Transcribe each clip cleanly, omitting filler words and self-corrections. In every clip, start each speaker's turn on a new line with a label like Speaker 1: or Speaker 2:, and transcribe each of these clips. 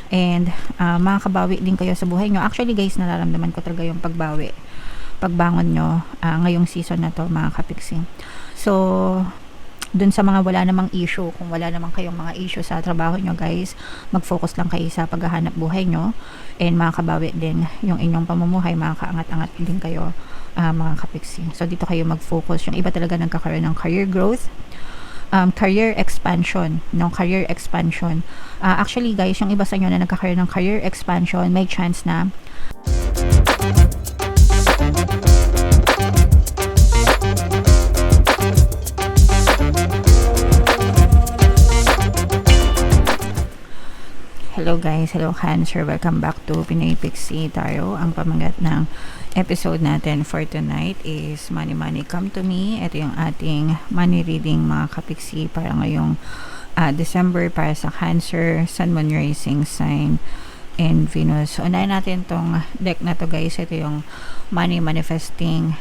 Speaker 1: and makakabawi din kayo sa buhay nyo. Actually guys, nararamdaman ko talaga yung pagbangon nyo ngayong season na to mga kapiksi. So dun sa mga wala namang issue, kung wala namang kayong mga issue sa trabaho nyo guys, mag-focus lang kayo sa paghahanap buhay nyo, and makakabawi din yung inyong pamumuhay, makakaangat-angat din kayo mga kapiksi. So dito kayo mag-focus. Yung iba talaga nagkakaroon ng career growth, career expansion, no? Career expansion. Actually guys, yung iba sa inyo na nagkakaroon ng career expansion, may chance na hello guys, hello Cancer, welcome back to Pinoy Pixie Tarot. Ang pamagat ng episode natin for tonight is Money Money Come to Me. Ito yung ating money reading mga kapiksi para ngayong December para sa Cancer, Sun, Moon, Rising Sign, and Venus. So, unahin natin tong deck na to guys. Ito yung money manifesting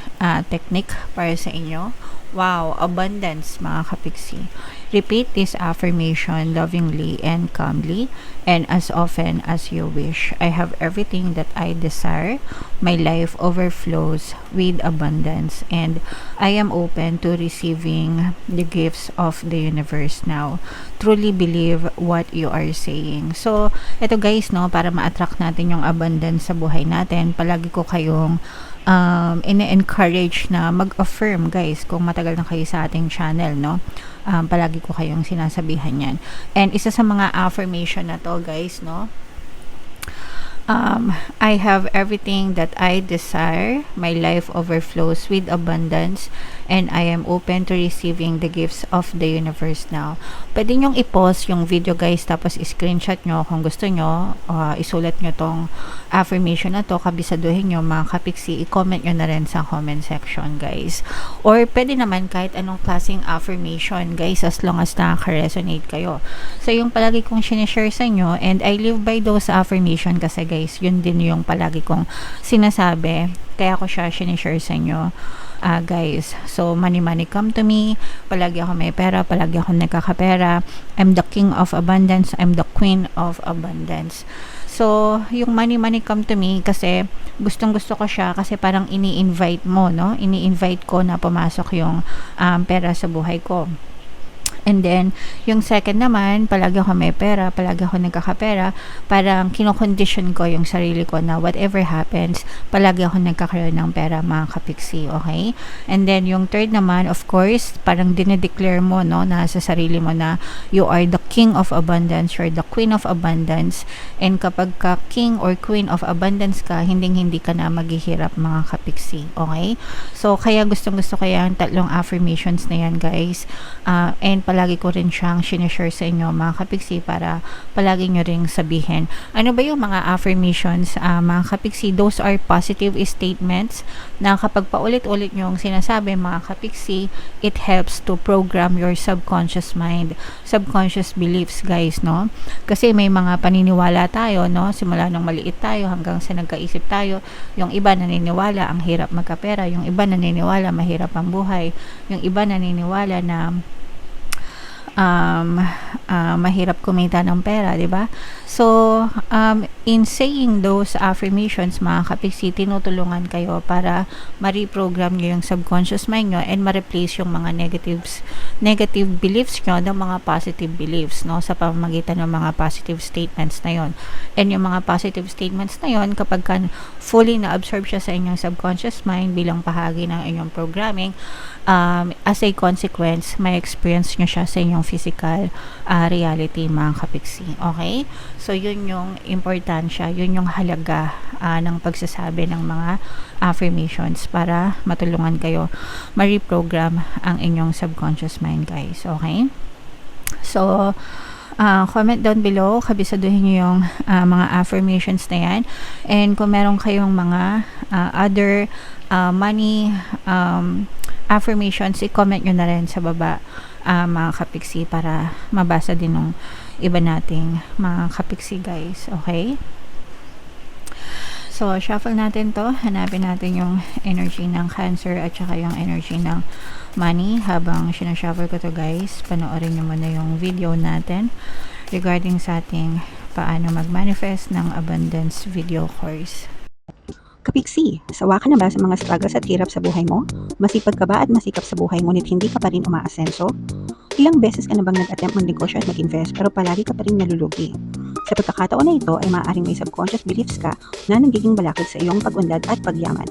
Speaker 1: technique para sa inyo. Wow, abundance mga kapiksi. Repeat this affirmation lovingly and calmly and as often as you wish. I have everything that I desire. My life overflows with abundance and I am open to receiving the gifts of the universe now. Truly believe what you are saying. So, ito guys, no, para ma-attract natin yung abundance sa buhay natin, palagi ko kayong ine-encourage na mag-affirm guys kung matagal na kayo sa ating channel, no? Palagi ko kayong sinasabihan yan. And isa sa mga affirmation na to guys, no? I have everything that I desire. My life overflows with abundance and I am open to receiving the gifts of the universe now. Pwede nyong i-pause yung video guys, tapos i-screenshot nyo kung gusto nyo, isulat nyo tong affirmation na to, kabisaduhin nyo mga kapiksi, i-comment nyo na rin sa comment section guys. Or pwede naman kahit anong klaseng affirmation guys, as long as nakaka-resonate kayo. So yung palagi kong sinishare sa inyo, and I live by those affirmation kasi guys, yun din yung palagi kong sinasabi, kaya ko siya sinishare sa inyo guys. So money money come to me, palagi ako may pera, palagi ako nagkakapera, I'm the king of abundance, I'm the queen of abundance. So yung money money come to me kasi gustong gusto ko siya kasi parang ini-invite mo, no? Ini-invite ko na pumasok yung pera sa buhay ko. And then, yung second naman, palagi ako may pera, palagi ako nagkakapera, parang kinocondition ko yung sarili ko na whatever happens, palagi ako nagkakaroon ng pera mga kapiksi, okay? And then, yung third naman, of course, parang dinedeclare mo, no, na sa sarili mo na you are the king of abundance, you're the queen of abundance, and kapag ka king or queen of abundance ka, hindi ka na maghihirap mga kapiksi, okay? So, kaya gustong-gusto ko yung tatlong affirmations na yan, guys, and palagi ko rin siyang sinishare sa inyo mga kapiksi para palagi nyo ring sabihin. Ano ba yung mga affirmations mga kapiksi? Those are positive statements na kapag paulit-ulit nyo ang sinasabi mga kapiksi, it helps to program your subconscious mind, subconscious beliefs guys, no? Kasi may mga paniniwala tayo, no? Simula nung maliit tayo hanggang sa nagkaisip tayo, yung iba naniniwala ang hirap magkapera, yung iba naniniwala mahirap ang buhay, yung iba naniniwala na mahirap kumita ng pera, di ba? So, in saying those affirmations, mga kapiksi, tinutulungan kayo para ma-reprogram nyo yung subconscious mind nyo and ma-replace yung mga negative beliefs nyo ng mga positive beliefs, no? Sa pamamagitan ng mga positive statements na yon. And yung mga positive statements na yon, kapag fully na-absorb siya sa inyong subconscious mind bilang bahagi ng inyong programming, as a consequence, may experience nyo siya sa inyong physical reality mga kapiksi. Okay? So, yun yung importansya, yun yung halaga ng pagsasabi ng mga affirmations para matulungan kayo ma-reprogram ang inyong subconscious mind guys. Okay? So, comment down below, kabisaduhin nyo yung mga affirmations na yan. And kung meron kayong mga other money affirmations, i-comment nyo na rin sa baba mga kapiksi para mabasa din ng iba nating mga kapiksi guys. Okay? So, shuffle natin to. Hanapin natin yung energy ng Cancer at saka yung energy ng money. Habang sinashuffle ko to guys, panoorin nyo muna yung video natin regarding sa ating paano mag-manifest ng abundance video course.
Speaker 2: Kapiksi, sawa ka na ba sa mga struggles at hirap sa buhay mo? Masipag ka ba at masikap sa buhay ngunit hindi ka pa rin umaasenso? Ilang beses ka na bang nag-attempt magnegosyo at mag-invest pero palagi ka pa rin nalulugi? Sa pagkakataon na ito ay maaaring may subconscious beliefs ka na nagiging balakid sa iyong pag-unlad at pagyaman.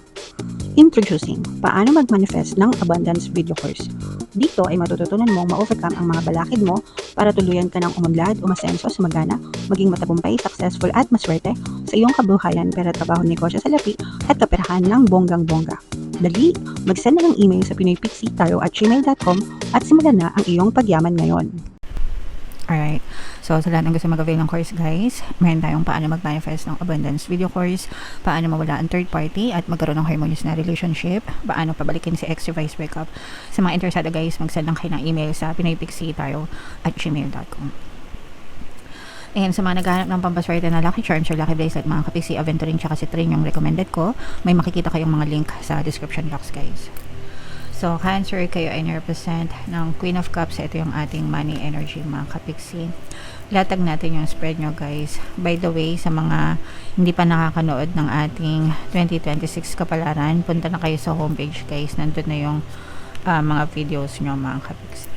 Speaker 2: Introducing, paano mag-manifest ng abundance video course. Dito ay matututunan mong ma-overcome ang mga balakid mo para tuluyan ka ng umunlad, umasenso, sumagana, maging matagumpay, successful at maswerte sa iyong kabuhayan, pera, trabaho, negosyo sa lapi at kaperahan ng bonggang-bongga. Dali, mag-send na ng email sa pinoypixitayo@gmail.com at simulan na ang iyong pagyaman ngayon.
Speaker 1: Alright. So, sa lahat ng gusto mag-avail ng course, guys, meron tayong paano mag-manifest ng abundance video course, paano mawala ang third party at magkaroon ng harmonious na relationship, paano pabalikin si ex revised breakup. Sa mga interesado, guys, mag-send lang kayo ng email sa pinoypixitayo@gmail.com. And sa mga naghahanap ng pampaswerte na lucky charms or lucky bracelet, mga kapiksi, aventuring tsaka citrin yung recommended ko, may makikita kayong mga link sa description box, guys. So, Cancer, kayo ay represent ng Queen of Cups. Ito yung ating money energy, mga kapiksi. Latag natin yung spread nyo, guys. By the way, sa mga hindi pa nakakanood ng ating 2026 kapalaran, punta na kayo sa homepage, guys. Nandun na yung mga videos nyo, mga kapiksi.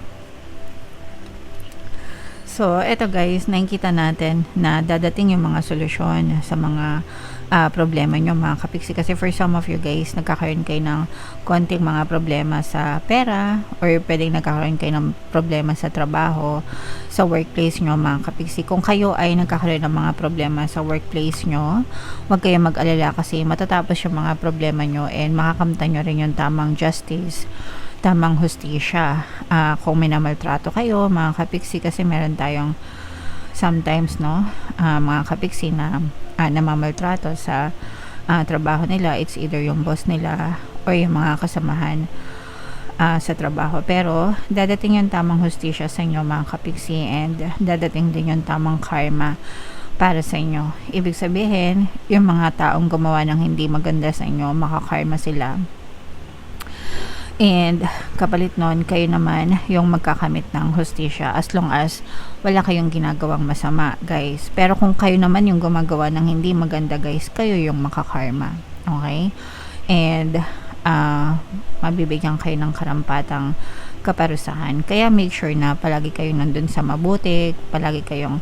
Speaker 1: So, eto guys, nakikita natin na dadating yung mga solusyon sa mga problema nyo, mga kapiksi. Kasi for some of you guys, nagkakaroon kayo ng konting mga problema sa pera or pwedeng nagkakaroon kayo ng problema sa trabaho, sa workplace nyo, mga kapiksi. Kung kayo ay nagkakaroon ng mga problema sa workplace nyo, huwag kayong mag-alala kasi matatapos yung mga problema nyo and makakamtan nyo rin yung tamang justice, tamang hustisya. Kung may namaltrato kayo, mga kapiksi, kasi meron tayong sometimes, no, mga kapiksi na namamaltrato sa trabaho nila. It's either yung boss nila or yung mga kasamahan sa trabaho. Pero dadating yung tamang hustisya sa inyo, mga kapiksi, and dadating din yung tamang karma para sa inyo. Ibig sabihin, yung mga taong gumawa ng hindi maganda sa inyo, makakarma sila. And kapalit nun, kayo naman yung magkakamit ng hustisya as long as wala kayong ginagawang masama, guys. Pero kung kayo naman yung gumagawa ng hindi maganda, guys, kayo yung makakarma. Okay? And mabibigyan kayo ng karampatang kaparusahan. Kaya make sure na palagi kayo nandun sa mabuti, palagi kayong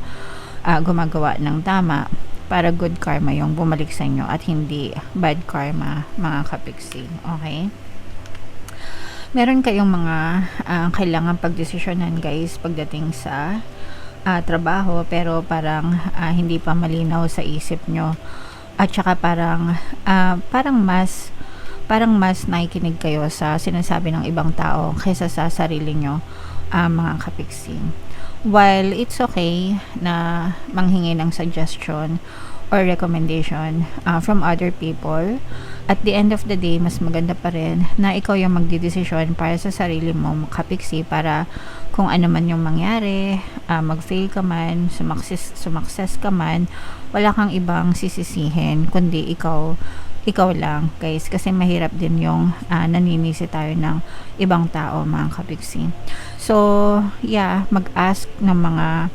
Speaker 1: gumagawa ng tama para good karma yung bumalik sa inyo at hindi bad karma, mga kapiksi. Okay? Meron kayong mga kailangan pagdesisyonan, guys, pagdating sa trabaho, pero parang hindi pa malinaw sa isip nyo, at saka parang mas nakikinig kayo sa sinasabi ng ibang tao kaysa sa sarili nyo, mga kapiksi. While it's okay na manghingi ng suggestion or recommendation from other people, at the end of the day, mas maganda pa rin na ikaw yung magdidesisyon para sa sarili mo, kapiksi, para kung ano man yung mangyari, mag-fail ka man, sumakses ka man, wala kang ibang sisisihin, kundi ikaw lang, guys. Kasi mahirap din yung naninisi tayo ng ibang tao, mga kapiksi. So, yeah, mag-ask ng mga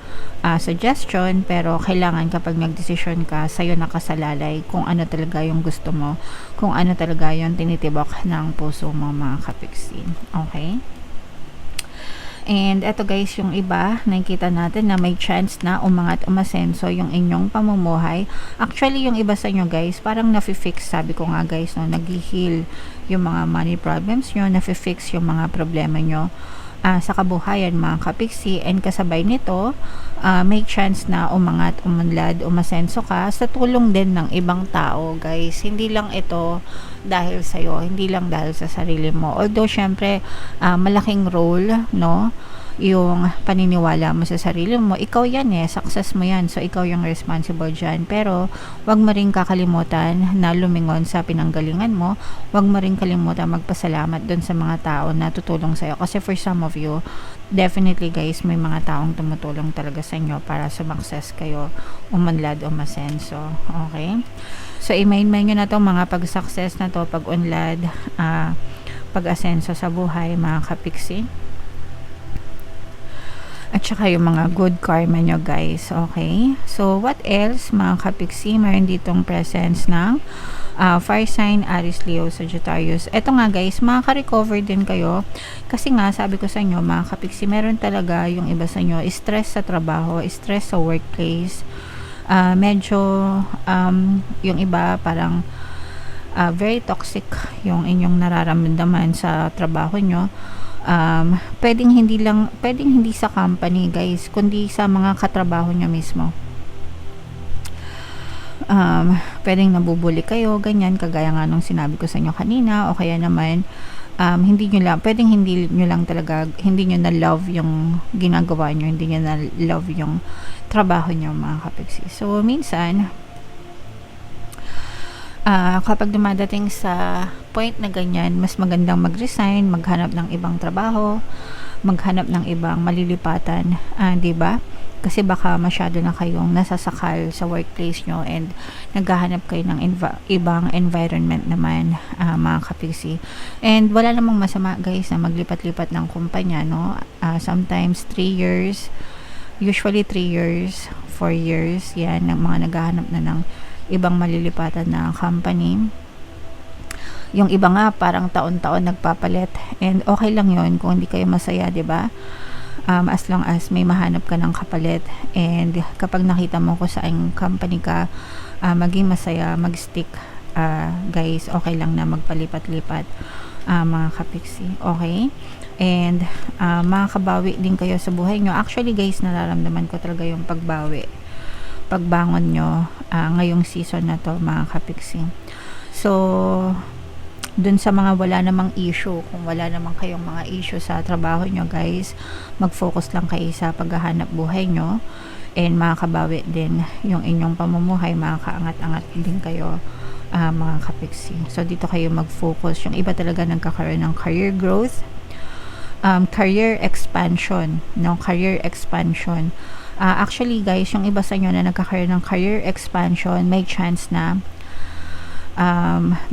Speaker 1: suggestion, pero kailangan kapag nagdesisyon ka, sa'yo nakasalalay kung ano talaga yung gusto mo, kung ano talaga yung tinitibok ng puso mo, mga kapiksi. Okay? And eto, guys, yung iba, nakikita natin na may chance na umangat, umasenso yung inyong pamumuhay. Actually, yung iba sa inyo, guys, parang nafi-fix, sabi ko nga, guys, no, nag-heal yung mga money problems nyo, nafi-fix yung mga problema nyo sa kabuhayan, mga kapiksi, and kasabay nito, may chance na umangat, umunlad, umasenso ka sa tulong din ng ibang tao, guys. Hindi lang ito dahil sa'yo, hindi lang dahil sa sarili mo. Although, syempre, malaking role, no, yung paniniwala mo sa sarili mo. Ikaw yan success mo yan. So, ikaw yung responsible dyan. Pero, wag mo rin kakalimutan na lumingon sa pinanggalingan mo. Wag mo rin kalimutan magpasalamat dun sa mga tao na tutulong sa'yo. Kasi for some of you, definitely, guys, may mga taong tumutulong talaga sa inyo para sumakses kayo, umunlad, umasenso. Okay? So, i-main nyo na to mga pag-success na to, pag-unlad, pag-asenso sa buhay, mga kapiksi. at saka yung mga good karma nyo, guys. Okay? So, what else, mga kapiksi? Meron ditong presence ng fire sign, Aries, Leo, Sagittarius. Eto nga, guys, makaka-recover din kayo. Kasi nga, sabi ko sa inyo, mga kapiksi, meron talaga yung iba sa inyo, stress sa trabaho, stress sa workplace. Medyo, yung iba, parang, very toxic yung inyong nararamdaman sa trabaho nyo. Pwedeng hindi sa company, guys, kundi sa mga katrabaho nyo mismo. Pwedeng nabubuli kayo, ganyan, kagaya nga nung sinabi ko sa inyo kanina, o kaya naman hindi nyo lang talaga, hindi nyo na love yung ginagawa nyo, hindi nyo na love yung trabaho nyo, mga kapiksi. So minsan kapag dumadating sa point na ganyan, mas magandang mag-resign, maghanap ng ibang trabaho, maghanap ng ibang malilipatan, 'di ba? Kasi baka masyado na kayong nasasakal sa workplace nyo and naghahanap kayo ng ibang environment naman, mga kapiksi. And wala namang masama, guys, na maglipat-lipat ng kumpanya, no? Sometimes 3 years, usually 3 years, 4 years, yan, ng mga naghahanap na ng ibang malilipatan na company. Yung iba nga parang taon-taon nagpapalit, and okay lang yon kung hindi kayo masaya, 'di ba? As long as may mahanap ka ng kapalit, and kapag nakita mo kung saan company ka maging masaya, mag-stick, guys, okay lang na magpalipat-lipat, mga kapiksi. Okay? And makakabawi din kayo sa buhay nyo. Actually, guys, nararamdaman ko talaga yung pagbangon nyo ngayong season na to, mga kapiksi. So dun sa mga wala namang issue, kung wala namang kayong mga issue sa trabaho nyo, guys, mag-focus lang kayo sa paghahanap buhay nyo, and makakabawi din yung inyong pamumuhay, makakaangat-angat din kayo, mga kapiksi. So dito kayo mag-focus. Yung iba talaga nagkakaroon ng career growth, career expansion, no? Career expansion. Actually, guys, yung iba sa inyo na nagkakaroon ng career expansion, may chance na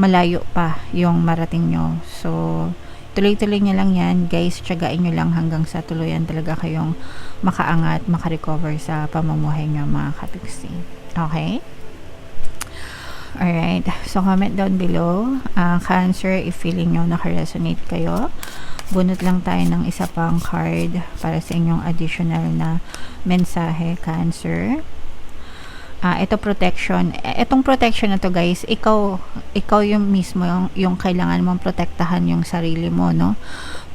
Speaker 1: malayo pa yung marating nyo. So tuloy-tuloy nyo lang yan, guys. Tiyagain nyo lang hanggang sa tuluyan talaga kayong makaangat, makarecover sa pamumuhay nyo, mga kapiksi. Okay? Alright, so comment down below, Cancer, if feeling nyo nakaresonate kayo. Bunot lang tayo ng isa pang card para sa inyong additional na mensahe, Cancer. Ito protection. Itong protection na to, guys, ikaw yung mismo yung kailangan mong protektahan yung sarili mo, no?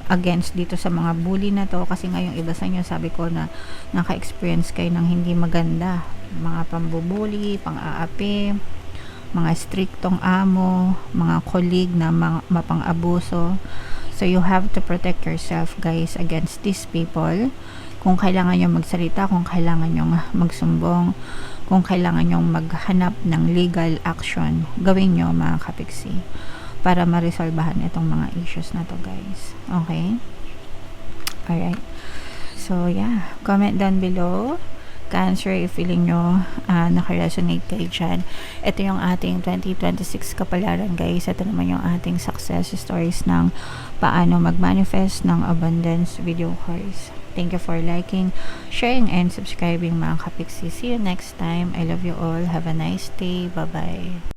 Speaker 1: Against dito sa mga bully na to, kasi nga yung iba sa inyo, sabi ko na naka-experience kayo ng hindi maganda, mga pambubuli, pang-aapi, mga striktong amo, mga colleague na mapang-abuso. So you have to protect yourself, guys, against these people. Kung kailangan nyo magsalita, kung kailangan nyo magsumbong, kung kailangan nyo maghanap ng legal action, gawin nyo, mga kapiksi, para ma-resolbahan itong mga issues na to, guys. Okay? Alright. So, yeah. Comment down below, Cancer, if feeling nyo nakaresonate kayo dyan. Ito yung ating 2026 kapalaran, guys. Ito naman yung ating success stories ng paano mag-manifest ng abundance video course. Thank you for liking, sharing, and subscribing, mga kapiksi. See you next time. I love you all. Have a nice day. Bye-bye.